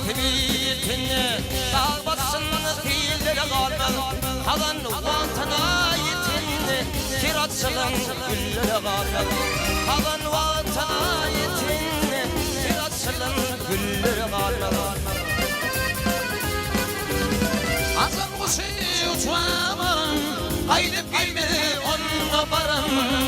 tebiyetini dağ basını fiilleri kalmalı kalan vatana yetinni kiratçılın gülleri kalmalı kalan vatana yetinni kiratçılın gülleri kalmalı azam kuşu uçamın kaydıp gelme onunla barın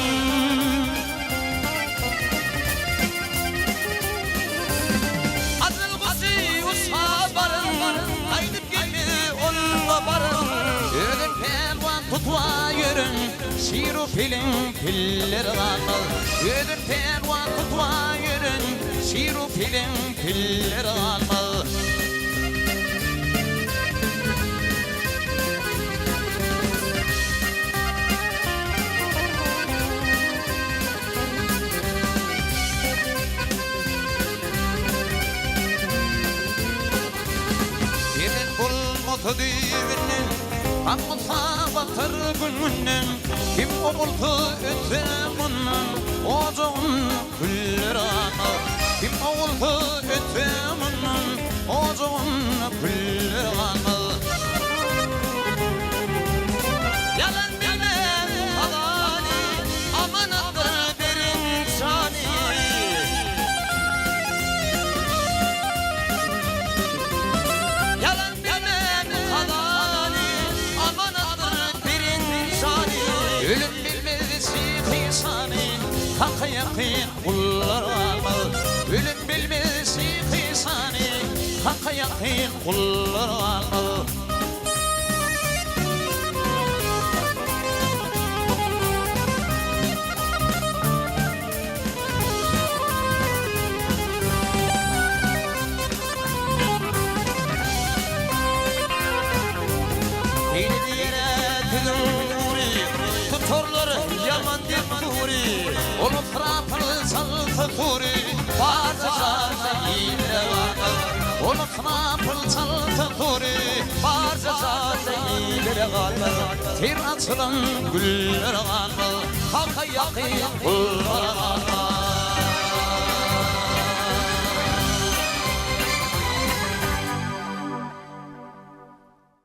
tutwa yürün, şiru filin pilleri kalmalı. Ödür pervan tutwa yürün, şiru filin pilleri kalmalı. Yerin bulmadı divinin, Akmasa batır gününden kim oğultu ötemundan oğuzun külleri akar kim oğultu ötemundan oğuzun külleri akar yalan bilmem halani amanattır derin şani yalan bilmem halani ölüm bilmesi kısani Hakka yakın kullar almalı ölüm bilmesi kısani Hakka yakın kullar almalı Torları yaman dipturi Onu trapını saltıturi Barcaza yine vakal Onu trapını saltıturi Barcaza yine vakal Tir açılan güller vakal Halka yakın kullar vakal